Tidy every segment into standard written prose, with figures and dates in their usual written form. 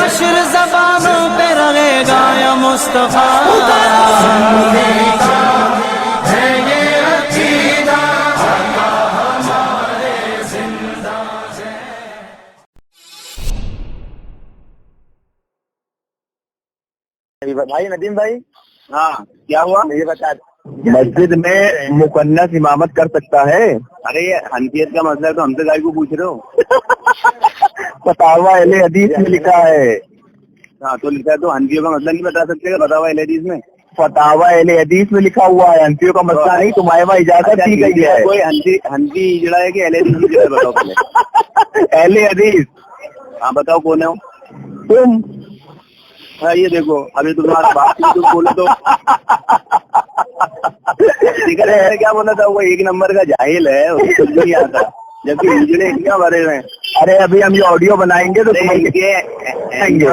حشر زبانوں پہ رہے گا یا مصطفیٰ ہے یہ عقیدہ آقا ہمارے زندہ ہے۔ بھائی ندیم بھائی، ہاں کیا ہوا؟ یہ بتا، مسجد میں مقنص امامت کر سکتا ہے؟ ارے یہ حنفیت کا مسئلہ ہے تو ہم سے گائے کو پوچھ رہے ہو؟ فتاوی اہل حدیث میں لکھا ہے۔ ہاں تو لکھا ہے تو حنفیوں کا مسئلہ نہیں بتا سکتے گا؟ بتاوا اہل حدیث میں فتاوی اہل حدیث میں لکھا ہوا ہے، حنفیوں کا مسئلہ نہیں، تمہارے اجازت دی گئی ہے۔ کوئی حنفی اجڑا ہے کہ اہل حدیث کی جڑا بتاؤ پہلے۔ اہل حدیث ہاں بتاؤ کون ہے؟ تم۔ ہاں یہ دیکھو ابھی تمہارا بات بولے تو کیا بولا تھا، وہ ایک نمبر کا جاہل ہے، اس کو نہیں آتا، جبکہ اجڑے کیا بھرے ہوئے ہیں۔ ارے ابھی ہم یہ آڈیو بنائیں گے تو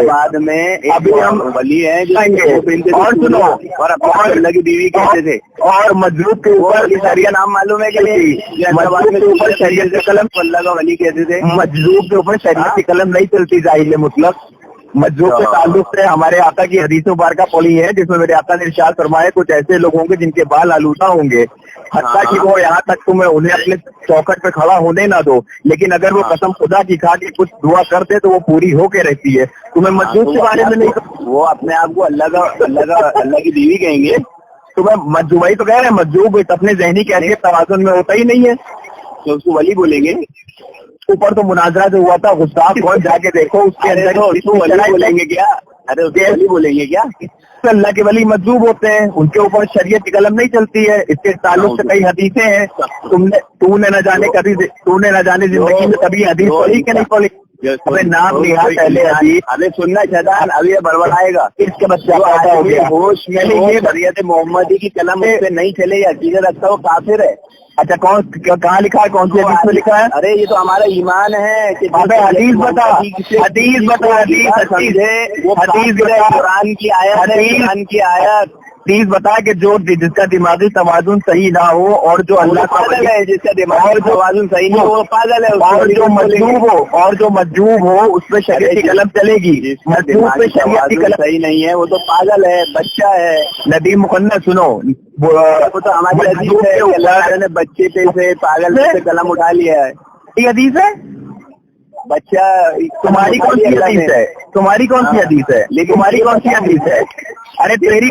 بعد میں ابھی ہم ولی ہے اور سنو، اور اللہ کی بیوی کہتے تھے، اور مجلوب کے اوپر کا نام معلوم ہے کہ نہیں؟ مجلوب کے اوپر شریعت کی قلم، اللہ کا ولی کہتے تھے۔ مجلوب کے اوپر شریعت کی قلم نہیں چلتی، ظاہر مطلق مجلوب کے تعلق سے ہمارے آقا کی حدیث مبارکہ پڑھی ہے، جس میں میرے آقا نے ارشاد فرمایا کچھ ایسے لوگ ہوں گے جن کے بال آلودہ ہوں گے، حتیٰ کہ وہ یہاں تک تمہیں انہیں اپنے چوکھٹ پہ کھڑا ہونے نہ دو، لیکن اگر وہ قسم خدا کی کھا کے کچھ دعا کرتے تو وہ پوری ہو کے رہتی ہے۔ تمہیں مجلوب کے بارے میں نہیں، وہ اپنے آپ کو اللہ کی بیوی کہیں گے؟ تمہیں مجلوب تو کہہ رہے ہیں، مجلوب اپنے ذہنی کیفیت توازن میں ہوتا ہی نہیں ہے تو اس کو ولی بولیں گے؟ اوپر تو مناظرہ جو ہوا تھا گستاخ کون، جا کے دیکھو اس کے اندر ولی بولیں گے کیا؟ ارے اس کو ولی بولیں گے کیا؟ اللہ کے ولی مجذوب ہوتے ہیں، ان کے اوپر شریعت کی قلم نہیں چلتی ہے، اس کے تعلق سے کئی حدیثیں ہیں۔ تو نے نہ جانے زندگی میں کبھی حدیث پڑھی کہ نہیں پڑھی؟ نام لیا پہلے حدیث، ابھی سننا شیطان ابھی یہ بڑبڑائے گا، اس کے بچہ پیدا ہو گیا ہوش میں یہ شریعت محمدی کی قلم اس پہ نہیں چلے یا عقیدت رکھتا وہ کافر ہے۔ اچھا کہاں لکھا ہے، کون سی حدیث میں لکھا ہے؟ ارے یہ تو ہمارا ایمان ہے کہ حدیث بتا، قرآن کی آیت حدیث بتا کہ جس کا دماغی توازن صحیح نہ ہو اور جو اللہ کا پاگل ہے، جس کا دماغی توازن صحیح نہیں وہ پاگل ہے، اور جو مجذوب ہو اس پہ شریعت کی قلم چلے گی، مجذوب پہ شریعت کی قلم صحیح نہیں ہے، وہ تو پاگل ہے، بچہ ہے۔ ندیم مقنص سنو، وہ تو ہماری حدیث ہے کہ اللہ تعالیٰ نے بچے پہ سے پاگل سے قلم اٹھا لیا ہے۔ یہ حدیث ہے؟ بچہ تمہاری کون سی حدیث ہے؟ تمہاری کون سی حدیث ہے؟ تمہاری کون سی حدیث ہے؟ ارے تیری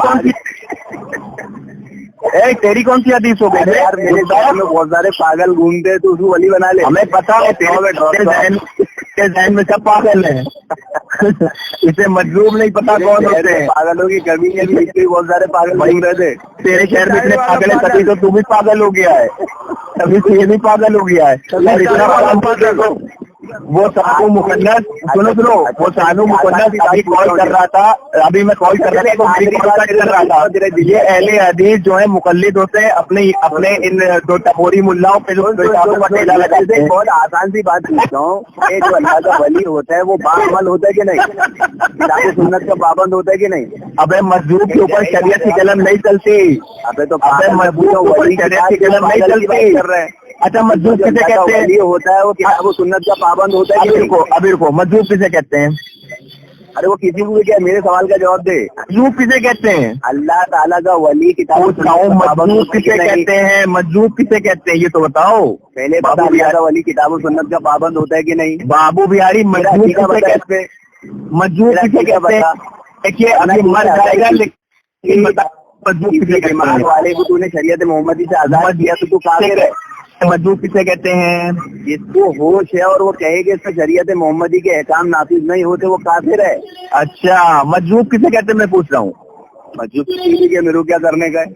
کون سی حدیث ہو گئی؟ یار میرے ذہن میں بہت سارے پاگل گھومتے ہیں تو اس کو ولی بنا لے۔ ہمیں پتا ہے تیرے ذہن میں سب پاگل ہیں، اسے مجذوب نہیں پتا کون ہوتے ہیں۔ پاگلوں کی کمی ہے، بہت سارے پاگل گھوم رہے تھے۔ تیرے شہر میں اتنے پاگل ہیں، تبھی تو بھی پاگل ہو گیا ہے، تبھی تو یہ بھی پاگل ہو گیا ہے۔ وہ سانو مقنص سنو وہ سانو مقنص ابھی کال کر رہا تھا، ابھی میں کال کر رہا تھا، یہ اہل حدیث جو ہے مقلد ہوتے ہیں اپنے ان دو ٹپوری ملاؤں پہ جو لگاتے ہیں۔ بہت آسان سی بات پوچھتا ہوں، جو اللہ کا ولی ہوتا ہے وہ باعمل ہوتا ہے کہ نہیں؟ کتاب و سنت کا پابند ہوتا ہے کہ نہیں؟ ابے مجذوب کے اوپر شریعت کی قلم نہیں چلتی، مجذوب کے اوپر شریعت کی قلم نہیں چلتی کر رہے ہیں۔ اچھا مجذوب کسے کہتے ہیں؟ ہوتا ہے وہ کتاب و سنت کا پابند ہوتا ہے۔ ابھی رکو، مجذوب کسے کہتے ہیں؟ ارے وہ کسی کو کیا، میرے سوال کا جواب دے۔ مجذوب کسے کہتے ہیں؟ اللہ تعالیٰ کا ولی کتاب مجذوب کسے کہتے ہیں؟ مجذوب کسے کہتے ہیں یہ تو بتاؤ پہلے۔ بابو بہاری ولی کتاب و سنت کا پابند ہوتا ہے کہ نہیں؟ بابو بہاری مجذوب کسے کہتے ہیں؟ مجذوب کسے کہتے ہیں؟ دیکھیے ابھی مر جائے گا لیکن مجذوب کسے کہتے ہیں؟ والے کو تو نے شریعت محمدی سے آزاد کیا تو کافر ہے۔ مجذوب کسے کہتے ہیں؟ جس کو ہوش ہے اور وہ کہے کہ اس سے شریعت محمدی کے احکام نافذ نہیں ہوتے وہ کافر ہے۔ اچھا مجذوب کسے کہتے ہیں میں پوچھ رہا ہوں؟ مجذوب کے میرے کیا کرنے کا ہے؟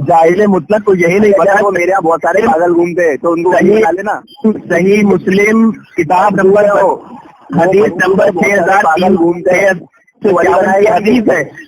جاہل مطلق کو یہی نہیں پتا، وہ میرے یہاں بہت سارے پاگل گھومتے ہیں تو ان کو لینا۔ صحیح مسلم کتاب نمبر حدیث نمبر 6003 حدیث ہے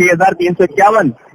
6351।